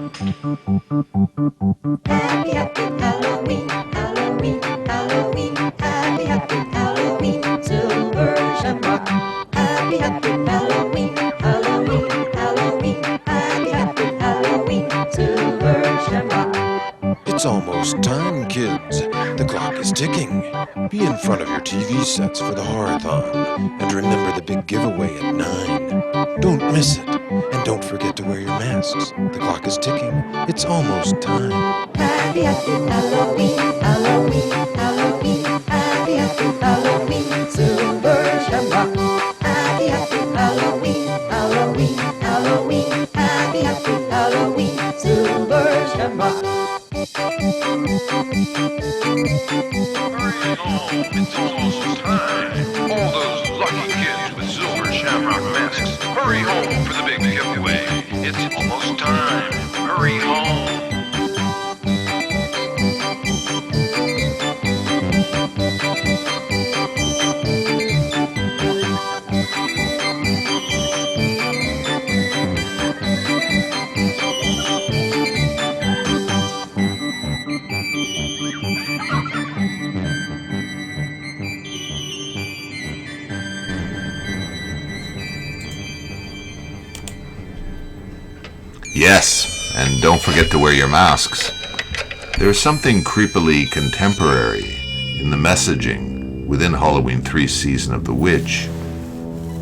Happy, happy Halloween, Halloween, Halloween. Happy, happy Halloween, Silver Shamrock. Happy, happy Halloween, Halloween, Halloween. Happy, happy Halloween, Silver Shamrock. It's almost time, kids. The clock is ticking. Be in front of your TV sets for the horror-thon. And remember the big giveaway at 9. Don't miss it. And don't forget to wear your masks. The clock is ticking. It's almost time. Happy, happy Halloween, Halloween, Halloween. Happy, happy Halloween, Silver Shamrock. Happy, happy Halloween, Halloween, Halloween. Happy, happy Halloween, Silver Shamrock. Hurry home, it's almost time. All those lucky kids with silver shamrock masks, hurry home for the big giveaway. It's almost time. Hurry home. Yes, and don't forget to wear your masks. There's something creepily contemporary in the messaging within Halloween 3's Season of the Witch,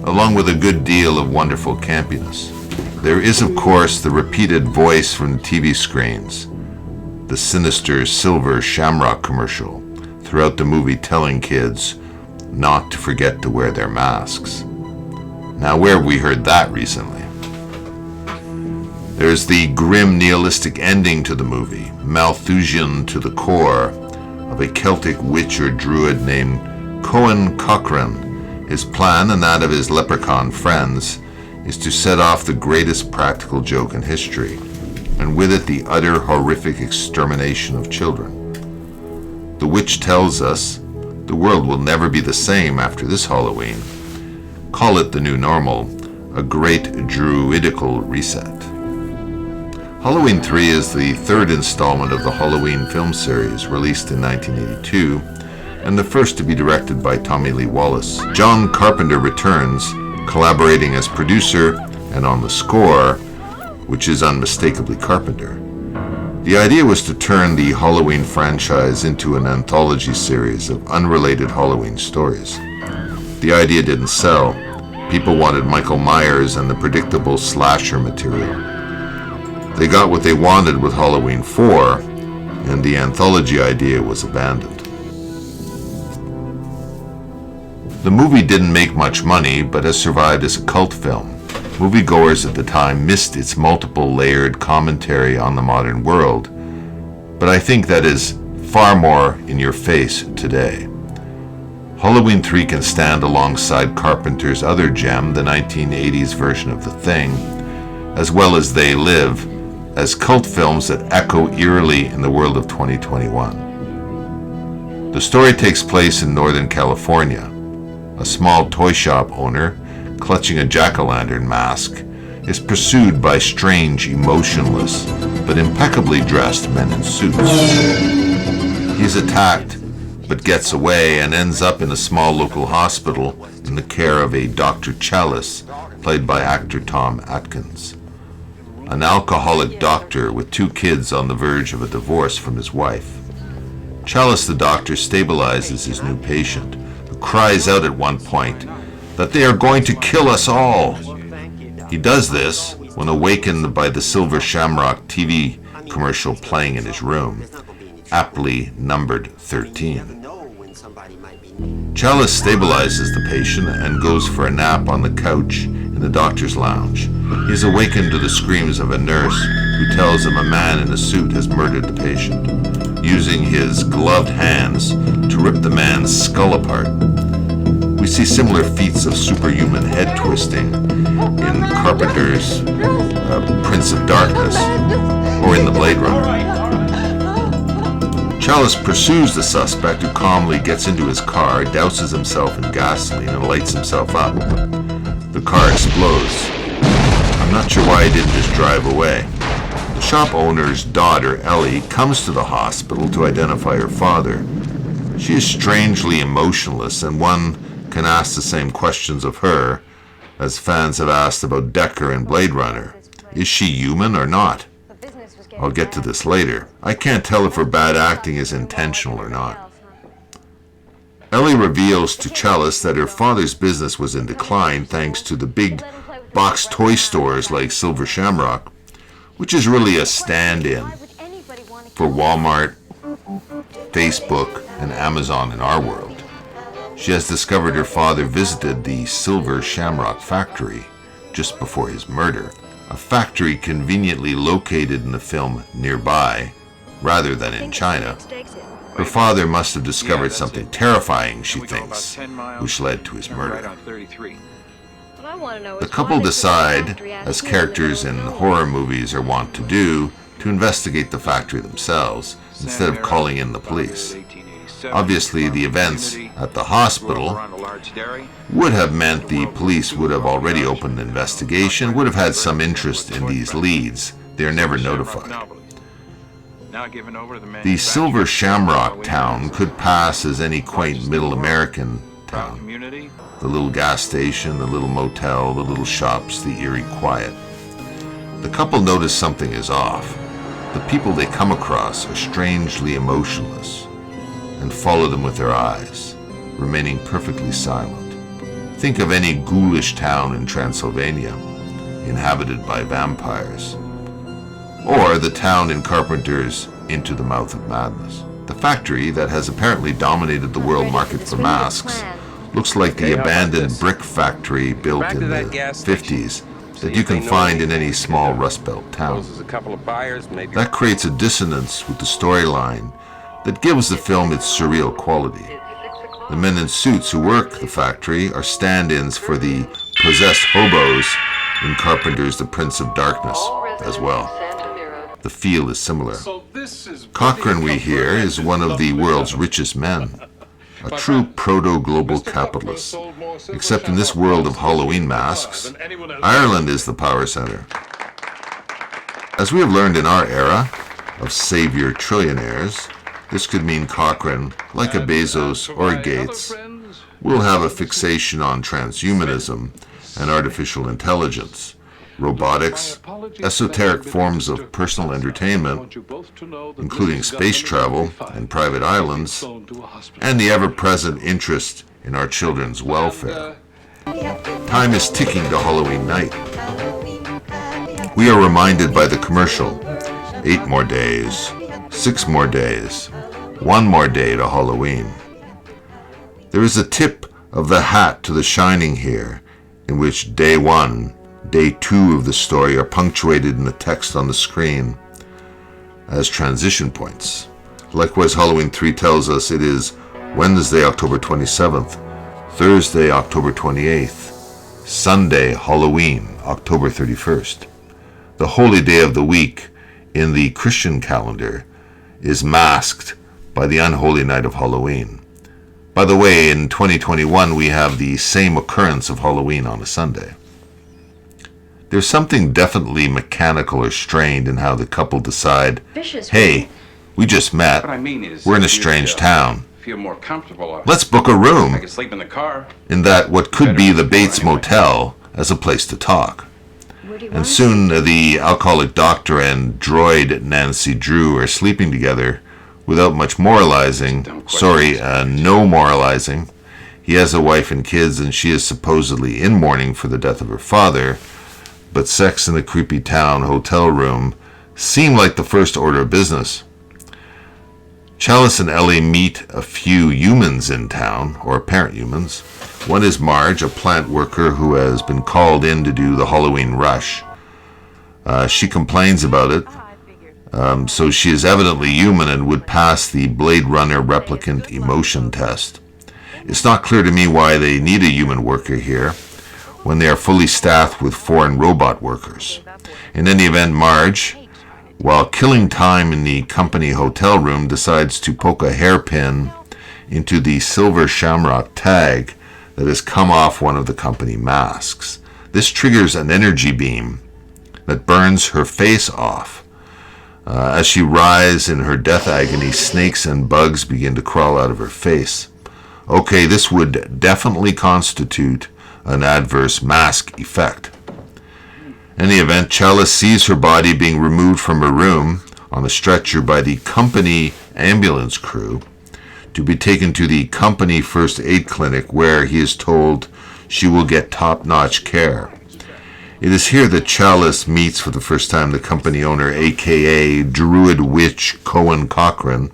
along with a good deal of wonderful campiness. There is, of course, the repeated voice from the TV screens, the sinister Silver Shamrock commercial throughout the movie telling kids not to forget to wear their masks. Now, where have we heard that recently? There's the grim nihilistic ending to the movie, Malthusian to the core, of a Celtic witch or druid named Cohen Cochrane. His plan, and that of his leprechaun friends, is to set off the greatest practical joke in history, and with it the utter horrific extermination of children. The witch tells us the world will never be the same after this Halloween. Call it the new normal, a great druidical reset. Halloween 3 is the third installment of the Halloween film series, released in 1982, and the first to be directed by Tommy Lee Wallace. John Carpenter returns, collaborating as producer and on the score, which is unmistakably Carpenter. The idea was to turn the Halloween franchise into an anthology series of unrelated Halloween stories. The idea didn't sell. People wanted Michael Myers and the predictable slasher material. They got what they wanted with Halloween 4, and the anthology idea was abandoned. The movie didn't make much money, but has survived as a cult film. Moviegoers at the time missed its multiple layered commentary on the modern world, but I think that is far more in your face today. Halloween 3 can stand alongside Carpenter's other gem, the 1980s version of The Thing, as well as They Live, as cult films that echo eerily in the world of 2021. The story takes place in Northern California. A small toy shop owner, clutching a jack-o'-lantern mask, is pursued by strange, emotionless, but impeccably dressed men in suits. He is attacked, but gets away and ends up in a small local hospital in the care of a Dr. Chalice, played by actor Tom Atkins. An alcoholic doctor with 2 kids on the verge of a divorce from his wife. Chalice the doctor stabilizes his new patient, who cries out at one point that they are going to kill us all. He does this when awakened by the Silver Shamrock TV commercial playing in his room, aptly numbered 13. Chalice stabilizes the patient and goes for a nap on the couch in the doctor's lounge. He is awakened to the screams of a nurse who tells him a man in a suit has murdered the patient, using his gloved hands to rip the man's skull apart. We see similar feats of superhuman head twisting in Carpenter's Prince of Darkness or in The Blade Runner. Chalice pursues the suspect, who calmly gets into his car, douses himself in gasoline, and lights himself up. The car explodes. I'm not sure why he didn't just drive away. The shop owner's daughter, Ellie, comes to the hospital to identify her father. She is strangely emotionless, and one can ask the same questions of her as fans have asked about Decker in Blade Runner. Is she human or not? I'll get to this later. I can't tell if her bad acting is intentional or not. Ellie reveals to Chalice that her father's business was in decline thanks to the big box toy stores like Silver Shamrock, which is really a stand-in for Walmart, Facebook, and Amazon in our world. She has discovered her father visited the Silver Shamrock factory just before his murder, a factory conveniently located in the film nearby, rather than in China. Her father must have discovered something terrifying, she thinks, which led to his murder. The couple decide, as characters in horror movies are wont to do, to investigate the factory themselves, instead of calling in the police. Obviously, the events at the hospital would have meant the police would have already opened an investigation, would have had some interest in these leads. They are never notified. The Silver Shamrock town could pass as any quaint middle American town. The little gas station, the little motel, the little shops, the eerie quiet. The couple notice something is off. The people they come across are strangely emotionless and follow them with their eyes, remaining perfectly silent. Think of any ghoulish town in Transylvania, inhabited by vampires, or the town in Carpenter's Into the Mouth of Madness. The factory that has apparently dominated the world market for masks looks like the abandoned brick factory built in the 50s that you can find in any small Rust Belt town. That creates a dissonance with the storyline that gives the film its surreal quality. The men in suits who work the factory are stand-ins for the possessed hobos in Carpenter's The Prince of Darkness as well. The feel is similar. Cochrane, we hear, is one of the world's richest men, a true proto-global capitalist. Except in this world of Halloween masks, Ireland is the power center. As we have learned in our era of savior trillionaires, this could mean Cochrane, like a Bezos or a Gates, will have a fixation on transhumanism and artificial intelligence, robotics, esoteric forms of personal entertainment, including space travel and private islands, and the ever-present interest in our children's welfare. Time is ticking to Halloween night. We are reminded by the commercial, 8 more days, 6 more days, 1 more day to Halloween. There is a tip of the hat to The Shining here, in which day 1, day 2 of the story are punctuated in the text on the screen as transition points. Likewise, Halloween 3 tells us it is Wednesday, October 27th, Thursday, October 28th, Sunday, Halloween, October 31st. The holy day of the week in the Christian calendar is masked by the unholy night of Halloween. By the way, in 2021 we have the same occurrence of Halloween on a Sunday. There's something definitely mechanical or strained in how the couple decide, hey, we just met, we're in a strange town, let's book a room, I could sleep in the car. in that what could be the Bates Motel as a place to talk. And soon the alcoholic doctor and droid Nancy Drew are sleeping together without much moralizing. No moralizing. He has a wife and kids, and she is supposedly in mourning for the death of her father, but sex in the creepy town hotel room seem like the first order of business. Chalice and Ellie meet a few humans in town, or apparent humans. One is Marge, a plant worker who has been called in to do the Halloween rush. She complains about it, so she is evidently human and would pass the Blade Runner replicant emotion test. It's not clear to me why they need a human worker here when they are fully staffed with foreign robot workers. In any event, Marge, while killing time in the company hotel room, decides to poke a hairpin into the Silver Shamrock tag that has come off one of the company masks. This triggers an energy beam that burns her face off, As she writhes in her death agony, snakes and bugs begin to crawl out of her face. Okay, this would definitely constitute an adverse mask effect. In the event, Chalice sees her body being removed from her room on a stretcher by the company ambulance crew to be taken to the company first aid clinic, where he is told she will get top-notch care. It is here that Chalice meets for the first time the company owner, aka Druid Witch Cohen Cochran,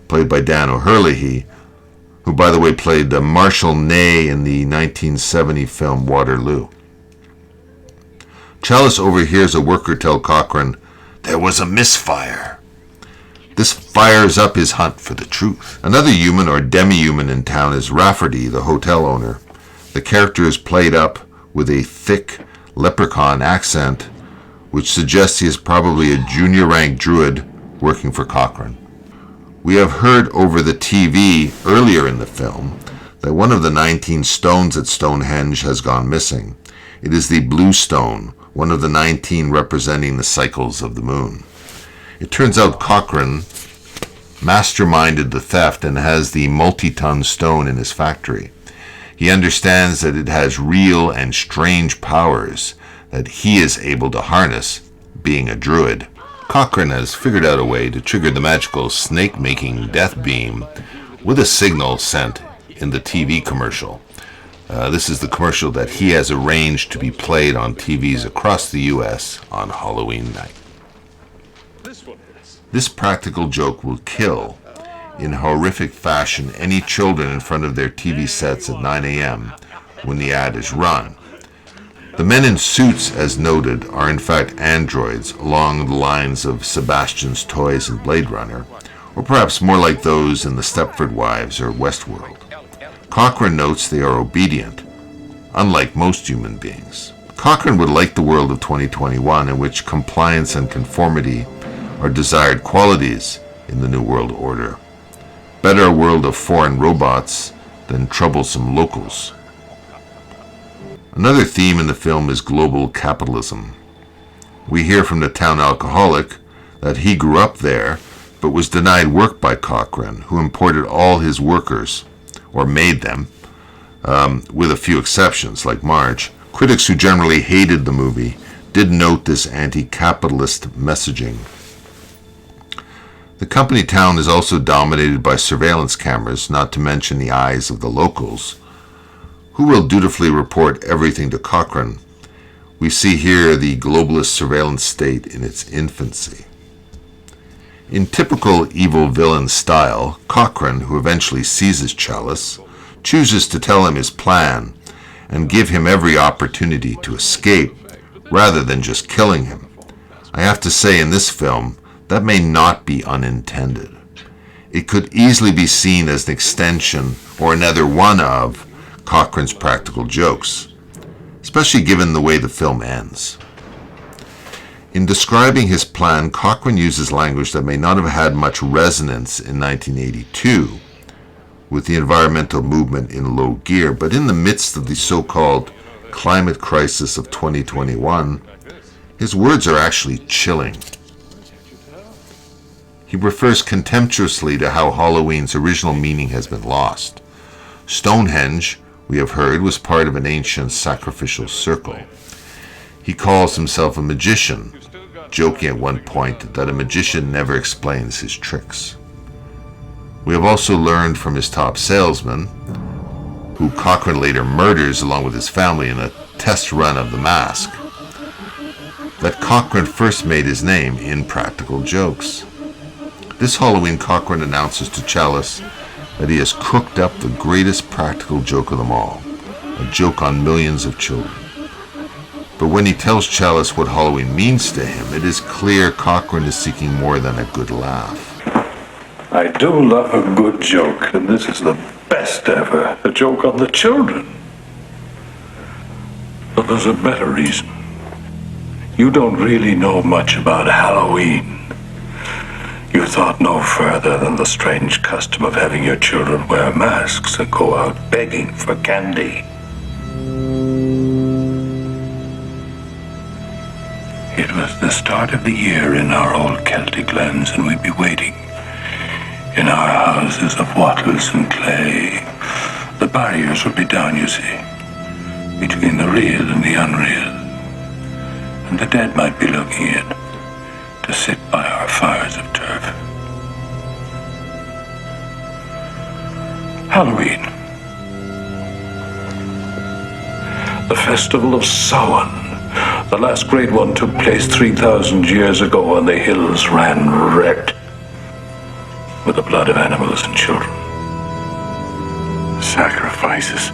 played by Dan O'Herlihy, who, by the way, played Marshall Ney in the 1970 film Waterloo. Chalice overhears a worker tell Cochran, "There was a misfire." This fires up his hunt for the truth. Another human or demi-human in town is Rafferty, the hotel owner. The character is played up with a thick leprechaun accent, which suggests he is probably a junior-rank druid working for Cochran. We have heard over the TV earlier in the film that one of the 19 stones at Stonehenge has gone missing. It is the blue stone, one of the 19 representing the cycles of the moon. It turns out Cochran masterminded the theft and has the multi-ton stone in his factory. He understands that it has real and strange powers that he is able to harness, being a druid. Cochran has figured out a way to trigger the magical snake-making death beam with a signal sent in the TV commercial. This is the commercial that he has arranged to be played on TVs across the U.S. on Halloween night. This practical joke will kill, in horrific fashion, any children in front of their TV sets at 9 a.m. when the ad is run. The men in suits, as noted, are in fact androids along the lines of Sebastian's Toys and Blade Runner, or perhaps more like those in the Stepford Wives or Westworld. Cochran notes they are obedient, unlike most human beings. Cochran would like the world of 2021 in which compliance and conformity are desired qualities in the New World Order. Better a world of foreign robots than troublesome locals. Another theme in the film is global capitalism. We hear from the town alcoholic that he grew up there, but was denied work by Cochran, who imported all his workers, or made them, with a few exceptions, like Marge. Critics who generally hated the movie did note this anti-capitalist messaging. The company town is also dominated by surveillance cameras, not to mention the eyes of the locals, who will dutifully report everything to Cochran. We see here the globalist surveillance state in its infancy. In typical evil villain style, Cochran, who eventually seizes Chalice, chooses to tell him his plan and give him every opportunity to escape, rather than just killing him. I have to say, in this film, that may not be unintended. It could easily be seen as an extension or another one of Cochran's practical jokes, especially given the way the film ends. In describing his plan, Cochran uses language that may not have had much resonance in 1982 with the environmental movement in low gear, but in the midst of the so-called climate crisis of 2021, his words are actually chilling. He refers contemptuously to how Halloween's original meaning has been lost. Stonehenge, we have heard, was part of an ancient sacrificial circle. He calls himself a magician, joking at one point that a magician never explains his tricks. We have also learned from his top salesman, who Cochran later murders along with his family in a test run of the mask, that Cochran first made his name in practical jokes. This Halloween, Cochran announces to Chalice that he has cooked up the greatest practical joke of them all, a joke on millions of children. But when he tells Chalice what Halloween means to him, it is clear Cochran is seeking more than a good laugh. I do love a good joke, and this is the best ever. A joke on the children. But there's a better reason. You don't really know much about Halloween. You thought no further than the strange custom of having your children wear masks and go out begging for candy. It was the start of the year in our old Celtic lands, and we'd be waiting in our houses of wattles and clay. The barriers would be down, you see, between the real and the unreal. And the dead might be looking in to sit by our fires of turf. Halloween. The festival of Samhain. The last great one took place 3,000 years ago, and the hills ran red with the blood of animals and children. Sacrifices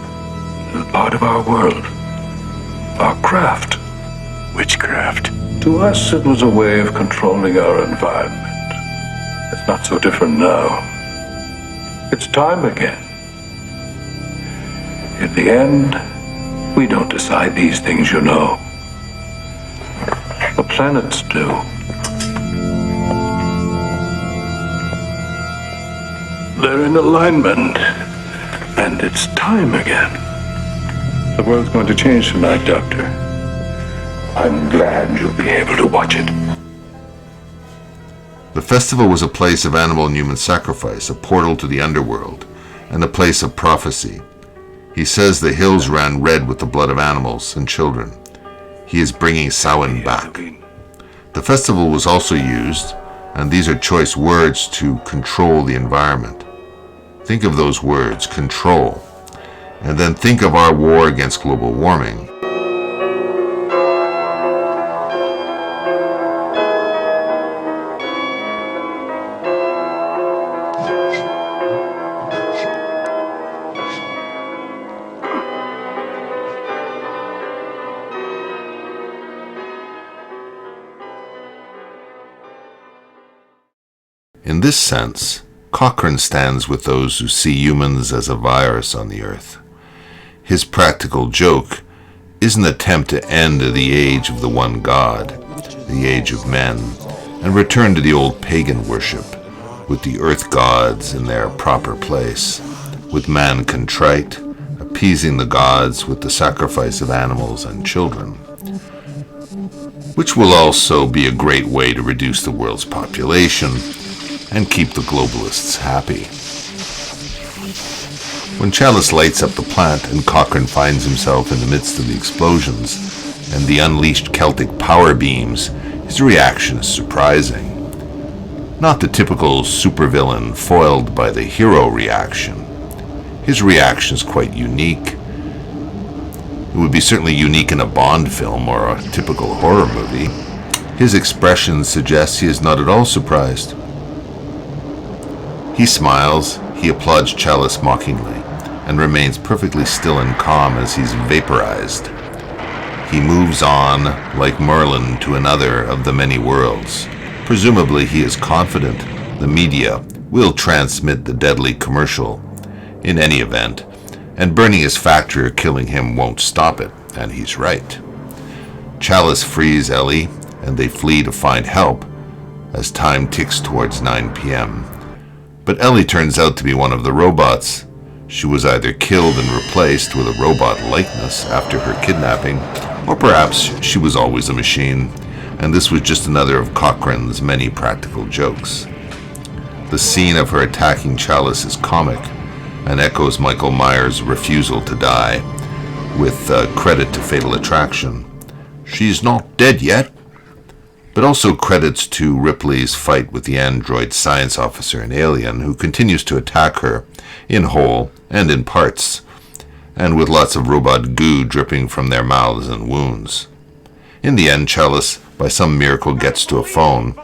is part of our world, our craft. Witchcraft. To us, it was a way of controlling our environment. It's not so different now. It's time again. In the end, we don't decide these things, you know. The planets do. They're in alignment, and it's time again. The world's going to change tonight, Doctor. I'm glad you'll be able to watch it. The festival was a place of animal and human sacrifice, a portal to the underworld, and a place of prophecy. He says the hills ran red with the blood of animals and children. He is bringing Samhain back. The festival was also used, and these are choice words, to control the environment. Think of those words, control, and then think of our war against global warming. In this sense, Cochrane stands with those who see humans as a virus on the earth. His practical joke is an attempt to end the age of the one God, the age of men, and return to the old pagan worship, with the earth gods in their proper place, with man contrite, appeasing the gods with the sacrifice of animals and children, which will also be a great way to reduce the world's population and keep the globalists happy. When Chalice lights up the plant and Cochrane finds himself in the midst of the explosions and the unleashed Celtic power beams, his reaction is surprising. Not the typical supervillain foiled by the hero reaction. His reaction is quite unique. It would be certainly unique in a Bond film or a typical horror movie. His expression suggests he is not at all surprised. He smiles, he applauds Chalice mockingly, and remains perfectly still and calm as he's vaporized. He moves on, like Merlin, to another of the many worlds. Presumably he is confident the media will transmit the deadly commercial in any event, and burning his factory or killing him won't stop it, and he's right. Chalice frees Ellie, and they flee to find help as time ticks towards 9 p.m. But Ellie turns out to be one of the robots. She was either killed and replaced with a robot likeness after her kidnapping, or perhaps she was always a machine, and this was just another of Cochrane's many practical jokes. The scene of her attacking Chalice is comic, and echoes Michael Myers' refusal to die, with credit to Fatal Attraction. She's not dead yet, but also credits to Ripley's fight with the android science officer in Alien, who continues to attack her in whole and in parts, and with lots of robot goo dripping from their mouths and wounds. In the end, Chalice, by some miracle, gets to a phone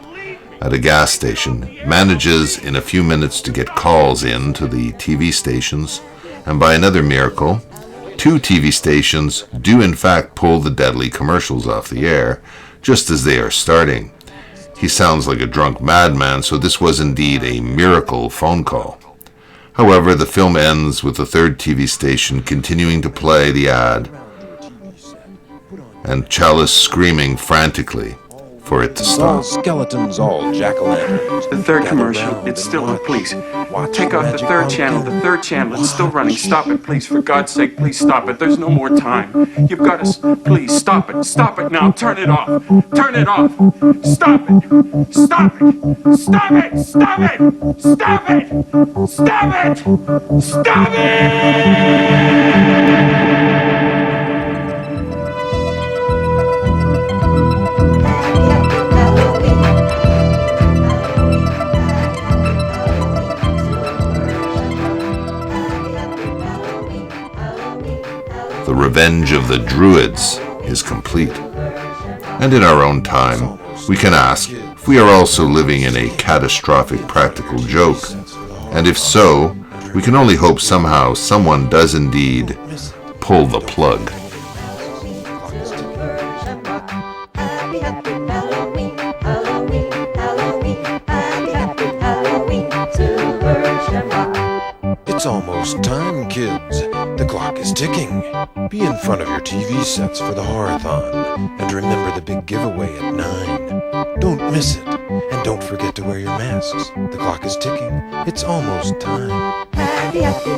at a gas station, manages in a few minutes to get calls in to the TV stations, and by another miracle, 2 TV stations do in fact pull the deadly commercials off the air, just as they are starting. He sounds like a drunk madman, so this was indeed a miracle phone call. However, the film ends with the 3rd TV station continuing to play the ad, and Chalice screaming frantically for it to All stop. skeletons, all jack-o'-lanterns. The third Gather commercial, round it's and still watch. please. Watch Take off the magic third channel, pumpkin. the third channel, it's still Watch. running. Stop it, please, for God's sake, please stop it. There's no more time. You've got to, please, stop it. Stop it now, turn it off. Turn it off. Stop it. Stop it. Stop it. Stop it. Stop it. Stop it. Stop it. The revenge of the Druids is complete. And in our own time, we can ask if we are also living in a catastrophic practical joke. And if so, we can only hope somehow someone does indeed pull the plug. Happy, happy Halloween, Halloween, Halloween. Happy, happy Halloween, silver shamrock. It's almost time, kids. The clock is ticking. Be in front of your TV sets for the Horathon. And remember the big giveaway at 9. Don't miss it. And don't forget to wear your masks. The clock is ticking. It's almost time. Happy, happy